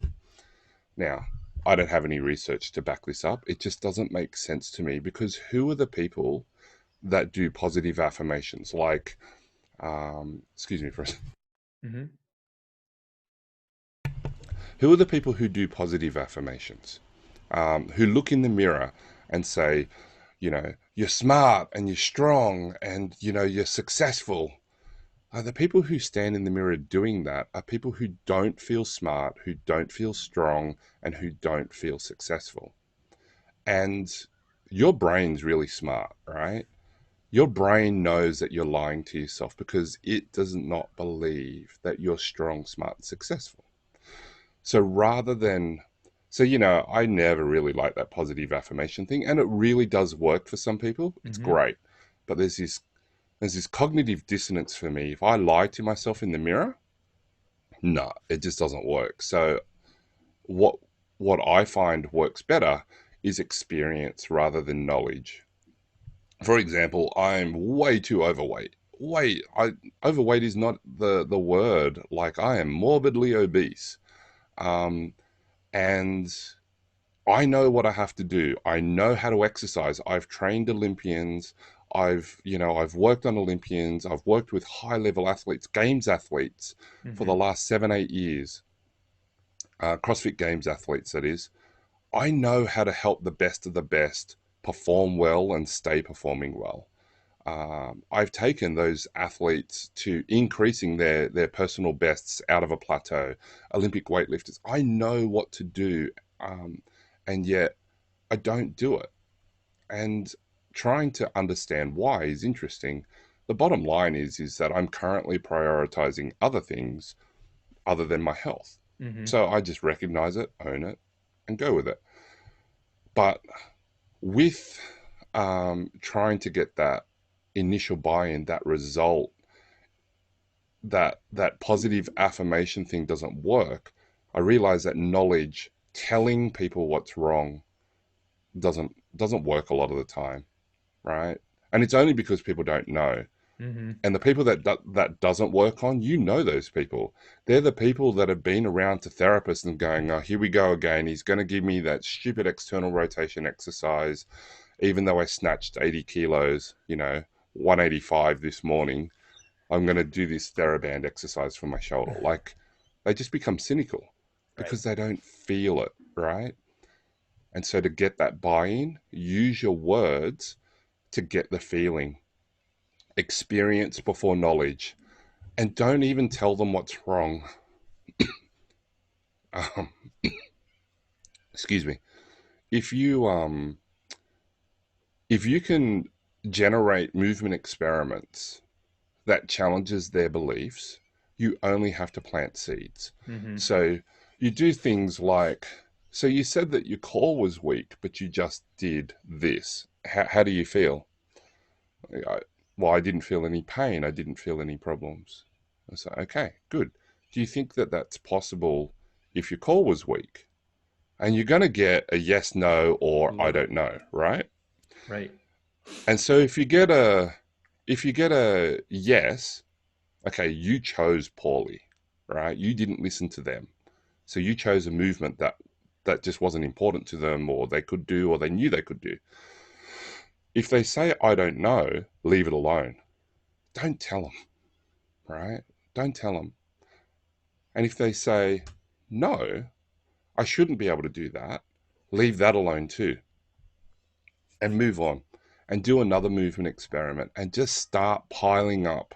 Speaker 2: Now, I don't have any research to back this up. It just doesn't make sense to me because who are the people that do positive affirmations? Like, excuse me for a second.
Speaker 1: Mm-hmm.
Speaker 2: Who are the people who do positive affirmations? Who look in the mirror and say, you're smart and you're strong and, you're successful. The people who stand in the mirror doing that are people who don't feel smart, who don't feel strong, and who don't feel successful. And your brain's really smart, right? Your brain knows that you're lying to yourself because it does not believe that you're strong, smart, and successful. So rather than, I never really like that positive affirmation thing, and it really does work for some people. It's
Speaker 1: Mm-hmm.
Speaker 2: great. But there's this cognitive dissonance for me. If I lie to myself in the mirror, no, it just doesn't work. So what what I find works better is experience rather than knowledge. For example, I'm way too overweight. Overweight is not the word. Like I am morbidly obese. Um, and I know what I have to do. I know how to exercise. I've trained Olympians. I've worked on Olympians. I've worked with high level athletes, games athletes for
Speaker 1: Mm-hmm.
Speaker 2: the last 7, 8 years, CrossFit Games athletes, that is. I know how to help the best of the best perform well and stay performing well. I've taken those athletes to increasing their personal bests out of a plateau, Olympic weightlifters. I know what to do, and yet I don't do it. And trying to understand why is interesting. The bottom line is that I'm currently prioritizing other things other than my health.
Speaker 1: Mm-hmm.
Speaker 2: So I just recognize it, own it, and go with it. But with trying to get that initial buy-in, that result, that positive affirmation thing doesn't work, I realize that knowledge, telling people what's wrong, doesn't work a lot of the time, right? And it's only because people don't know.
Speaker 1: Mm-hmm.
Speaker 2: And the people that doesn't work on, those people. They're the people that have been around to therapists and going, oh, here we go again. He's going to give me that stupid external rotation exercise, even though I snatched 80 kilos, 185 this morning. I'm going to do this TheraBand exercise for my shoulder. Like, they just become cynical
Speaker 1: Right.
Speaker 2: because they don't feel it, right? And so to get that buy-in, use your words to get the feeling. Experience before knowledge. And don't even tell them what's wrong. Um, excuse me. If you if you can generate movement experiments that challenges their beliefs, you only have to plant seeds.
Speaker 1: Mm-hmm.
Speaker 2: So you do things like, so you said that your core was weak, but you just did this. How do you feel? I, well, I didn't feel any pain. I didn't feel any problems. I said, okay, good. Do you think that that's possible if your core was weak? And you're going to get a yes, no, or I
Speaker 1: Love it.
Speaker 2: don't know, right?
Speaker 1: Right.
Speaker 2: And so if you get a yes, okay, you chose poorly, right? You didn't listen to them. So you chose a movement that just wasn't important to them, or they could do, or they knew they could do. If they say, I don't know, leave it alone. Don't tell them, right? Don't tell them. And if they say, no, I shouldn't be able to do that, leave that alone too. And move on and do another movement experiment and just start piling up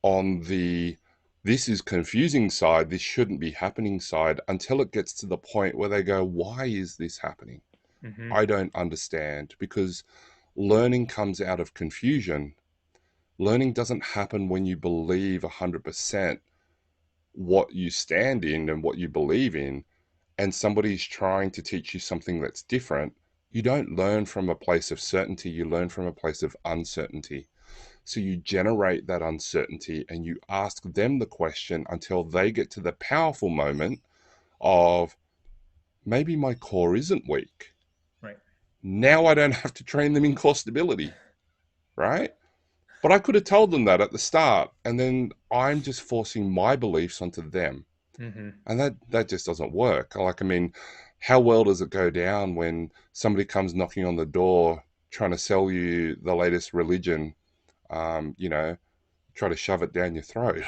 Speaker 2: on the this is confusing side, this shouldn't be happening side, until it gets to the point where they go, why is this happening?
Speaker 1: Mm-hmm.
Speaker 2: I don't understand. Because learning comes out of confusion. Learning doesn't happen when you believe 100% what you stand in and what you believe in, and somebody's trying to teach you something that's different. You don't learn from a place of certainty, you learn from a place of uncertainty. So you generate that uncertainty and you ask them the question until they get to the powerful moment of, maybe my core isn't weak.
Speaker 1: Right.
Speaker 2: Now I don't have to train them in core stability, right? But I could have told them that at the start, and then I'm just forcing my beliefs onto them.
Speaker 1: Mm-hmm.
Speaker 2: And that just doesn't work. Like, I mean, how well does it go down when somebody comes knocking on the door trying to sell you the latest religion, you know, try to shove it down your throat?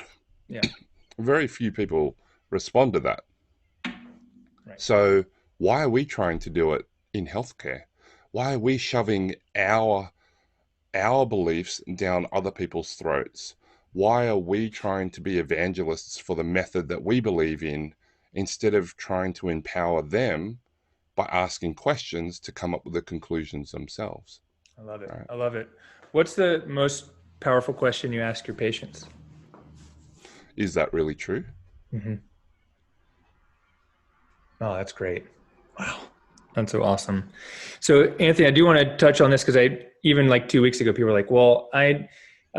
Speaker 1: Yeah.
Speaker 2: Very few people respond to that.
Speaker 1: Right.
Speaker 2: So why are we trying to do it in healthcare? Why are we shoving our beliefs down other people's throats? Why are we trying to be evangelists for the method that we believe in, instead of trying to empower them by asking questions to come up with the conclusions themselves?
Speaker 1: I love it.
Speaker 2: Right?
Speaker 1: I love it. What's the most powerful question you ask your patients?
Speaker 2: Is that really true?
Speaker 1: Mm-hmm. Oh, that's great. Wow. That's so awesome. So Anthony, I do want to touch on this because I, even like 2 weeks ago, people were like, well, I'm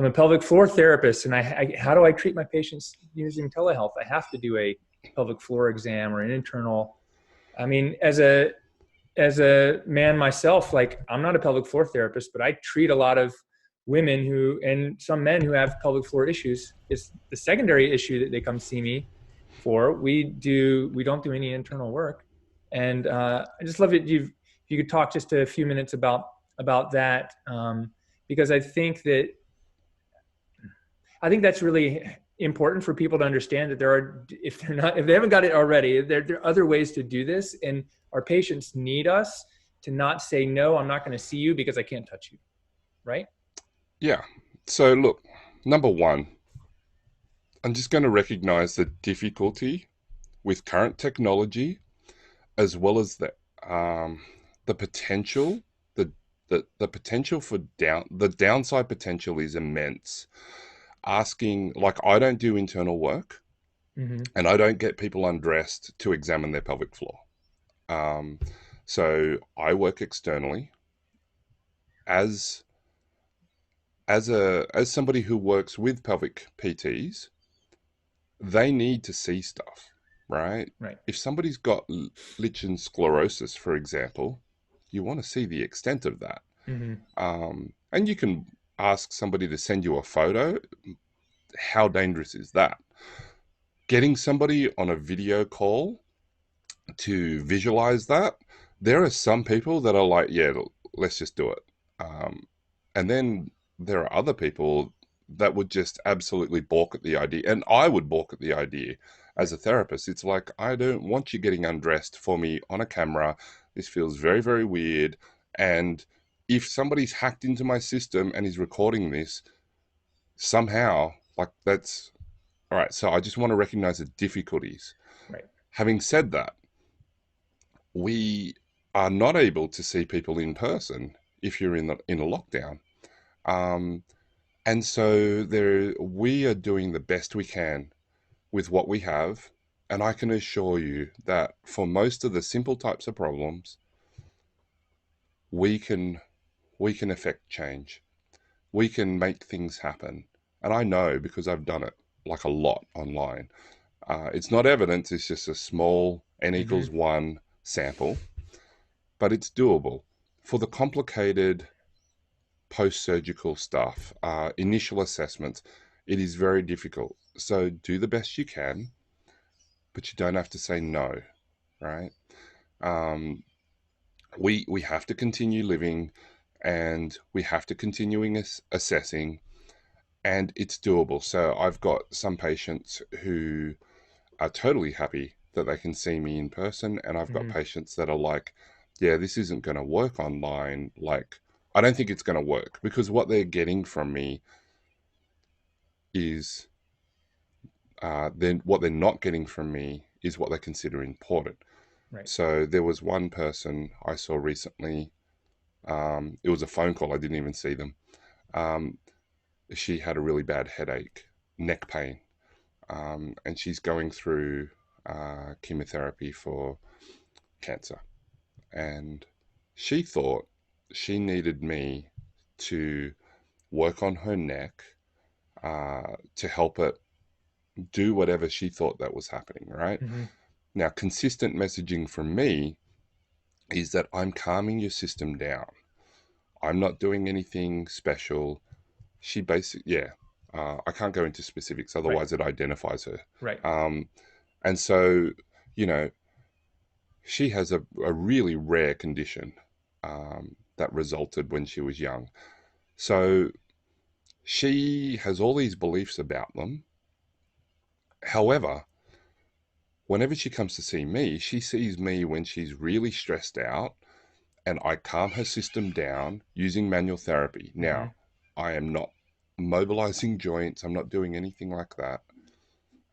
Speaker 1: a pelvic floor therapist and how do I treat my patients using telehealth? I have to do a pelvic floor exam or an internal. I mean, as a man myself, like I'm not a pelvic floor therapist, but I treat a lot of women and some men who have pelvic floor issues. It's the secondary issue that they come see me for. We don't do any internal work. And I just love it. If you could talk just a few minutes about that, because I think that's really important for people to understand that if they haven't got it already, there are other ways to do this, and our patients need us to not say, no, I'm not going to see you because I can't touch you. Right?
Speaker 2: Yeah. So look, number one, I'm just going to recognize the difficulty with current technology, as well as the potential, the potential for the downside potential is immense. Asking, like, I don't do internal work,
Speaker 1: Mm-hmm.
Speaker 2: and I don't get people undressed to examine their pelvic floor. Um, so I work externally as as somebody who works with pelvic PTs. They need to see stuff, right?
Speaker 1: Right.
Speaker 2: If somebody's got lichen sclerosis, for example, you want to see the extent of that.
Speaker 1: Mm-hmm.
Speaker 2: And you can ask somebody to send you a photo. How dangerous is that? Getting somebody on a video call to visualize that, there are some people that are like, yeah, let's just do it. And then there are other people that would just absolutely balk at the idea. And I would balk at the idea as
Speaker 1: Right.
Speaker 2: a therapist. It's like, I don't want you getting undressed for me on a camera. This feels very, very weird. And if somebody's hacked into my system and is recording this somehow, like, that's all right. So I just want to recognize the difficulties.
Speaker 1: Right.
Speaker 2: Having said that, we are not able to see people in person if you're in a lockdown. Um, and so we are doing the best we can with what we have. And I can assure you that for most of the simple types of problems, we can we can affect change. We can make things happen. And I know because I've done it like a lot online. It's not evidence, it's just a small n
Speaker 1: Mm-hmm.
Speaker 2: equals 1 sample, but it's doable. For the complicated post-surgical stuff, initial assessments, it is very difficult. So do the best you can, but you don't have to say no, right? Um, we have to continue living, and we have to continuing assessing, and it's doable. So I've got some patients who are totally happy that they can see me in person, and I've got
Speaker 1: Mm-hmm.
Speaker 2: patients that are like, yeah, this isn't going to work online. Like, I don't think it's going to work, because what they're getting from me is then what they're not getting from me is what they consider important.
Speaker 1: Right.
Speaker 2: So there was one person I saw recently. It was a phone call. I didn't even see them. Um, she had a really bad headache, neck pain, and she's going through chemotherapy for cancer. And she thought she needed me to work on her neck to help it do whatever she thought that was happening, right?
Speaker 1: Mm-hmm.
Speaker 2: Now, consistent messaging from me is that I'm calming your system down. I'm not doing anything special. She basically, yeah, I can't go into specifics,
Speaker 1: Right.
Speaker 2: otherwise it identifies her.
Speaker 1: Right.
Speaker 2: Um, and so, you know, she has a really rare condition that resulted when she was young. So she has all these beliefs about them. However, whenever she comes to see me, she sees me when she's really stressed out, and I calm her system down using manual therapy.
Speaker 1: Mm-hmm.
Speaker 2: Now, I am not mobilizing joints, I'm not doing anything like that.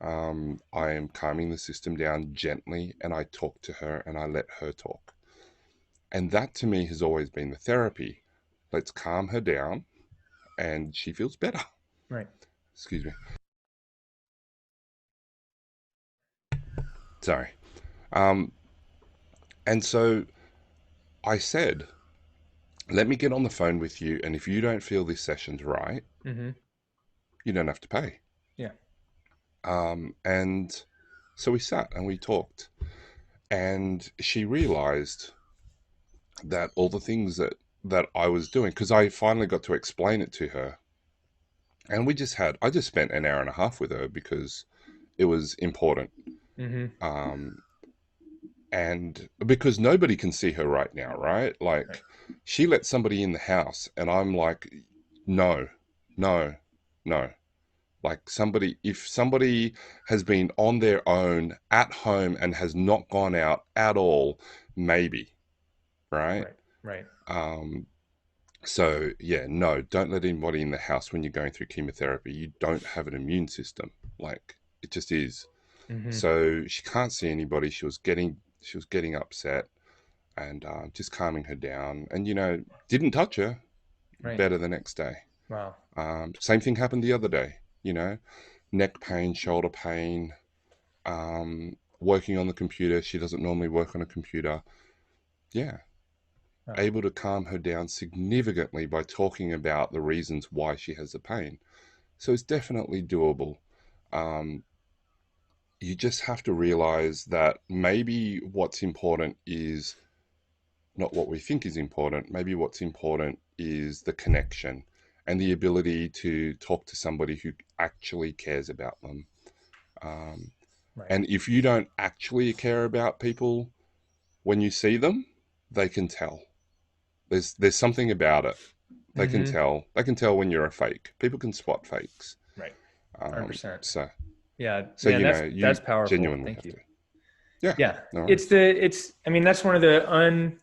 Speaker 2: I am calming the system down gently, and I talk to her and I let her talk. And that to me has always been the therapy. Let's calm her down, and she feels better.
Speaker 1: Right.
Speaker 2: Excuse me. Sorry. Um, and so I said, let me get on the phone with you, and if you don't feel this session's right,
Speaker 1: Mm-hmm.
Speaker 2: you don't have to pay.
Speaker 1: Yeah.
Speaker 2: And so we sat and we talked, and she realized that all the things that I was doing, because I finally got to explain it to her, and I just spent an hour and a half with her because it was important.
Speaker 1: Mm-hmm.
Speaker 2: Um, and because nobody can see her right now, right?
Speaker 1: Right.
Speaker 2: Like, she let somebody in the house, and I'm like, no, no, no. Like, if somebody has been on their own at home and has not gone out at all, maybe, right?
Speaker 1: Right. Right.
Speaker 2: Um, so yeah, no, don't let anybody in the house when you're going through chemotherapy. You don't have an immune system. Like, it just is.
Speaker 1: Mm-hmm.
Speaker 2: So she can't see anybody. She was getting upset, and just calming her down. And didn't touch her.
Speaker 1: Right.
Speaker 2: Better the next day.
Speaker 1: Wow.
Speaker 2: Same thing happened the other day. Neck pain, shoulder pain. Working on the computer. She doesn't normally work on a computer. Yeah,
Speaker 1: Wow.
Speaker 2: able to calm her down significantly by talking about the reasons why she has the pain. So it's definitely doable. Um, you just have to realize that maybe what's important is not what we think is important. Maybe what's important is the connection and the ability to talk to somebody who actually cares about them. Um,
Speaker 1: Right.
Speaker 2: and if you don't actually care about people when you see them, they can tell. There's something about it. They can
Speaker 1: Mm-hmm.
Speaker 2: tell. They can tell when you're a fake. People can spot fakes.
Speaker 1: Right. 100%.
Speaker 2: So
Speaker 1: Yeah.
Speaker 2: so
Speaker 1: Man,
Speaker 2: you
Speaker 1: that's powerful.
Speaker 2: genuinely
Speaker 1: Thank
Speaker 2: have
Speaker 1: you.
Speaker 2: to. Yeah.
Speaker 1: Yeah.
Speaker 2: No worries.
Speaker 1: I mean, that's one of the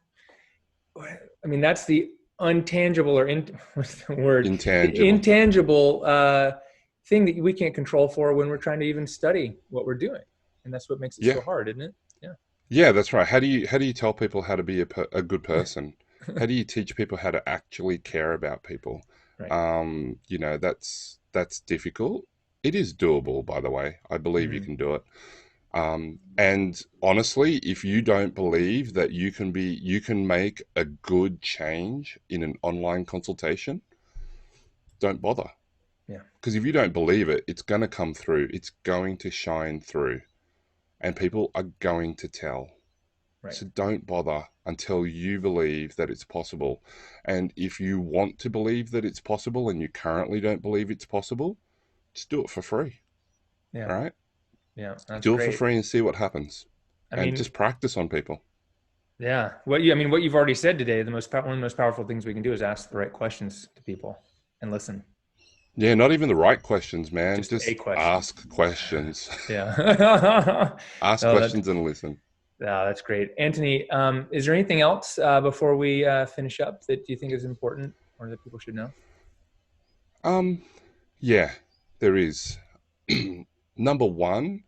Speaker 1: that's the untangible what's the word? The
Speaker 2: Intangible.
Speaker 1: intangible thing that we can't control for when we're trying to even study what we're doing. And that's what makes it
Speaker 2: Yeah.
Speaker 1: so hard, isn't it? Yeah.
Speaker 2: Yeah, that's right. How do you tell people how to be a good person? How do you teach people how to actually care about people?
Speaker 1: Right.
Speaker 2: That's difficult. It is doable, by the way. I believe you
Speaker 1: Mm-hmm.
Speaker 2: can do it. And honestly, if you don't believe that you can make a good change in an online consultation, don't bother.
Speaker 1: Yeah.
Speaker 2: Because if you don't believe it, it's going to come through. It's going to shine through, and people are going to tell.
Speaker 1: Right.
Speaker 2: So don't bother until you believe that it's possible. And if you want to believe that it's possible and you currently don't believe it's possible, just do it for free.
Speaker 1: Yeah.
Speaker 2: All right?
Speaker 1: Yeah. That's
Speaker 2: Do it for
Speaker 1: great.
Speaker 2: free and see what happens.
Speaker 1: I
Speaker 2: And
Speaker 1: mean,
Speaker 2: just practice on people.
Speaker 1: Yeah. What you've already said today, one of the most powerful things we can do is ask the right questions to people and listen.
Speaker 2: Yeah, not even the right questions, man.
Speaker 1: Just a
Speaker 2: Just
Speaker 1: question.
Speaker 2: ask questions.
Speaker 1: Yeah.
Speaker 2: Ask
Speaker 1: Oh, that's
Speaker 2: questions and listen.
Speaker 1: yeah, that's great. Antony, is there anything else before we finish up that you think is important or that people should know?
Speaker 2: Um, yeah, there is. Number one,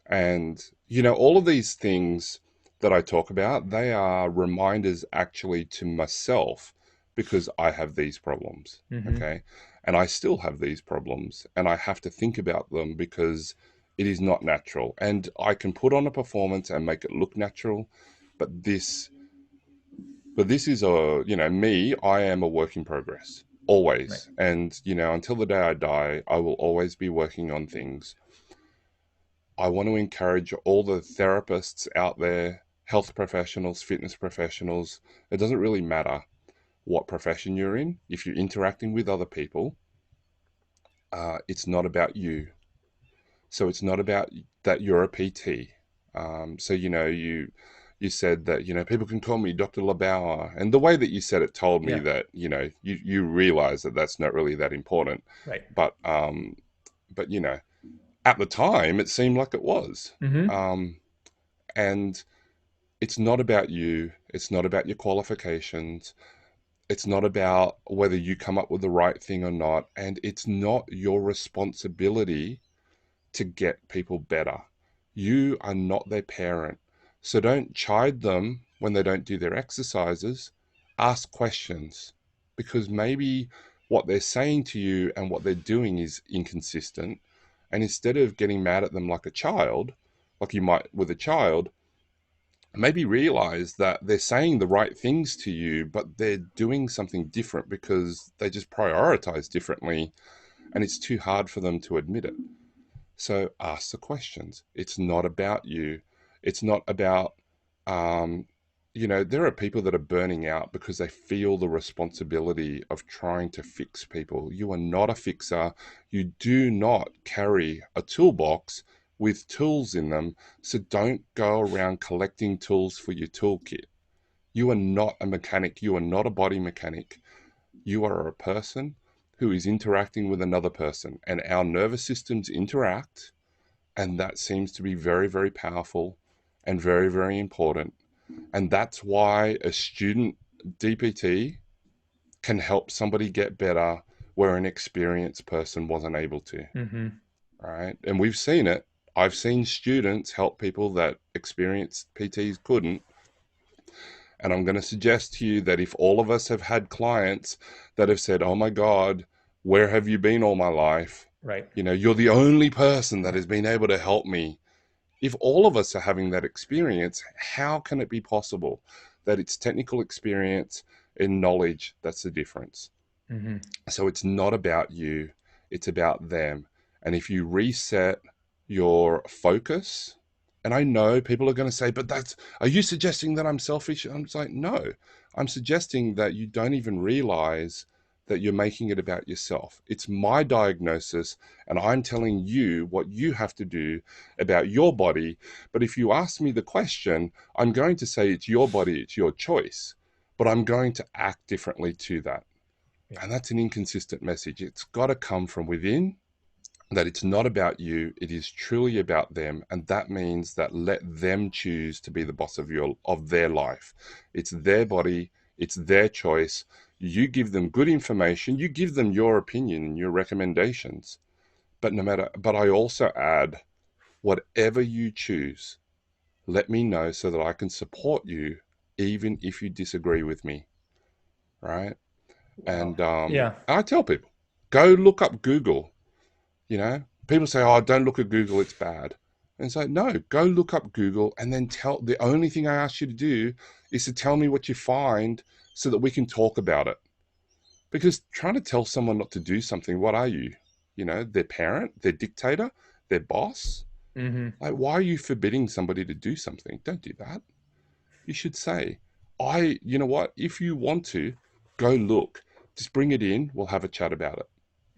Speaker 2: and all of these things that I talk about, they are reminders actually to myself because I have these problems.
Speaker 1: Mm-hmm.
Speaker 2: Okay. And I still have these problems and I have to think about them because it is not natural. And I can put on a performance and make it look natural, but this is me, I am a work in progress
Speaker 1: Right.
Speaker 2: always. And, until the day I die, I will always be working on things. I want to encourage all the therapists out there, health professionals, fitness professionals. It doesn't really matter what profession you're in. If you're interacting with other people, it's not about you. So it's not about that you're a PT. So you said that people can call me Dr. LeBauer, and the way that you said it told me
Speaker 1: Yeah.
Speaker 2: that you realize that that's not really that important.
Speaker 1: Right.
Speaker 2: But but at the time it seemed like it was.
Speaker 1: Mm-hmm.
Speaker 2: Um, and it's not about you. It's not about your qualifications. It's not about whether you come up with the right thing or not. And it's not your responsibility to get people better. You are not their parent. So don't chide them when they don't do their exercises. Ask questions because maybe what they're saying to you and what they're doing is inconsistent. And instead of getting mad at them like a child, like you might with a child, maybe realize that they're saying the right things to you, but they're doing something different because they just prioritize differently and it's too hard for them to admit it. So ask the questions. It's not about you. It's not about, um, there are people that are burning out because they feel the responsibility of trying to fix people. You are not a fixer. You do not carry a toolbox with tools in them. So don't go around collecting tools for your toolkit. You are not a mechanic. You are not a body mechanic. You are a person who is interacting with another person, and our nervous systems interact, and that seems to be very, very powerful and very, very important. And that's why a student DPT can help somebody get better where an experienced person wasn't able to.
Speaker 1: Mm-hmm.
Speaker 2: Right. And we've seen it. I've seen students help people that experienced PTs couldn't. And I'm going to suggest to you that if all of us have had clients that have said, oh my God, where have you been all my life?
Speaker 1: Right.
Speaker 2: You're the only person that has been able to help me. If all of us are having that experience, how can it be possible that it's technical experience and knowledge that's the difference?
Speaker 1: Mm-hmm.
Speaker 2: So it's not about you, it's about them. And if you reset your focus, and I know people are going to say, but are you suggesting that I'm selfish? I'm just like, no, I'm suggesting that you don't even realize that you're making it about yourself. It's my diagnosis, and I'm telling you what you have to do about your body. But if you ask me the question, I'm going to say it's your body, it's your choice, but I'm going to act differently to that.
Speaker 1: Yeah.
Speaker 2: And that's an inconsistent message. It's got to come from within, that it's not about you, it is truly about them. And that means that let them choose to be the boss of their life. It's their body, it's their choice. You give them good information, you give them your opinion and your recommendations. But I also add, whatever you choose, let me know so that I can support you even if you disagree with me, right?
Speaker 1: Wow.
Speaker 2: And
Speaker 1: Yeah.
Speaker 2: I tell people, go look up Google. People say, "Oh, don't look at Google; it's bad." And it's like, no, go look up Google, and then tell. The only thing I ask you to do is to tell me what you find, so that we can talk about it. Because trying to tell someone not to do something, what are you? Their parent, their dictator, their boss.
Speaker 1: Mm-hmm.
Speaker 2: Like, why are you forbidding somebody to do something? Don't do that. You should say, you know what? If you want to, go look. Just bring it in. We'll have a chat about it.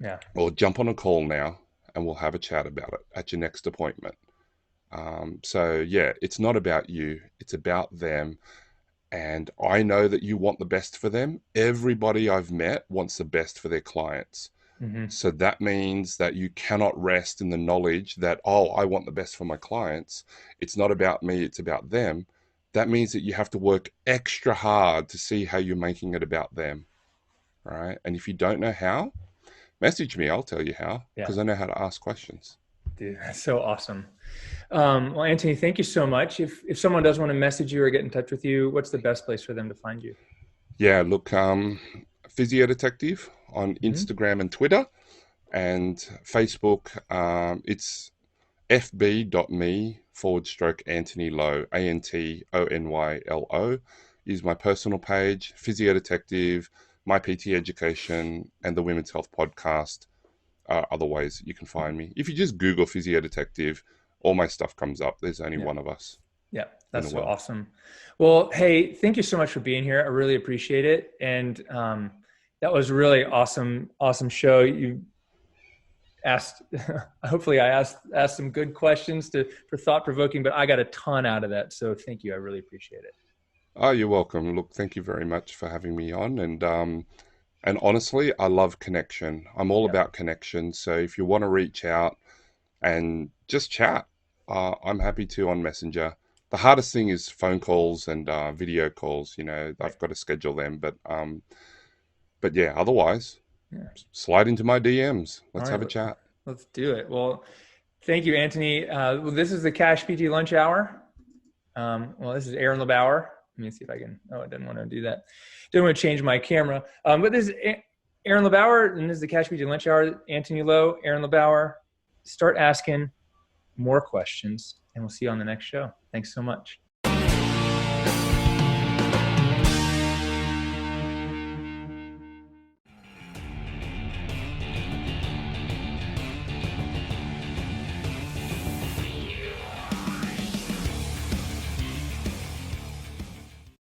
Speaker 1: Yeah.
Speaker 2: Or jump on a call now and we'll have a chat about it at your next appointment. So, yeah, it's not about you, it's about them. And I know that you want the best for them. Everybody I've met wants the best for their clients.
Speaker 1: Mm-hmm.
Speaker 2: So that means that you cannot rest in the knowledge that, oh, I want the best for my clients. It's not about me, it's about them. That means that you have to work extra hard to see how you're making it about them, right? And if you don't know how, message me, I'll tell you how,
Speaker 1: Yeah.
Speaker 2: because I know how to ask questions.
Speaker 1: Dude, that's so awesome. Well, Antony, thank you so much. If someone does want to message you or get in touch with you, what's the best place for them to find you?
Speaker 2: Yeah, look, Physio Detective on
Speaker 1: Mm-hmm.
Speaker 2: Instagram and Twitter and Facebook. It's fb.me/Antony Low, ANTONYLO is my personal page. Physio Detective, my PT education, and the Women's Health Podcast are other ways you can find me. If you just Google Physio Detective, all my stuff comes up. There's only
Speaker 1: Yeah.
Speaker 2: one of us
Speaker 1: Yeah.
Speaker 2: in the
Speaker 1: That's so
Speaker 2: world.
Speaker 1: awesome. Well, hey, thank you so much for being here. I really appreciate it. And that was really awesome, awesome show. You asked, hopefully I asked some good questions for thought provoking, but I got a ton out of that. So thank you. I really appreciate it.
Speaker 2: Oh, you're welcome. Look, thank you very much for having me on. And honestly, I love connection. I'm all
Speaker 1: Yeah.
Speaker 2: about connection. So if you want to reach out and just chat, I'm happy to on Messenger. The hardest thing is phone calls and video calls. You know,
Speaker 1: Right.
Speaker 2: I've got to schedule them. But yeah, otherwise,
Speaker 1: Yeah.
Speaker 2: slide into my DMs.
Speaker 1: All
Speaker 2: Let's
Speaker 1: right.
Speaker 2: have a chat.
Speaker 1: Let's do it. Well, thank you, Antony. Well, this is the CashPT lunch hour. Well, this is Aaron LeBauer. Let me see if I can. Oh, I didn't want to do that. Didn't want to change my camera. But this is Aaron LeBauer, and this is the CashPT lunch hour. Antony Lowe, Aaron LeBauer. Start asking more questions, and we'll see you on the next show. Thanks so much.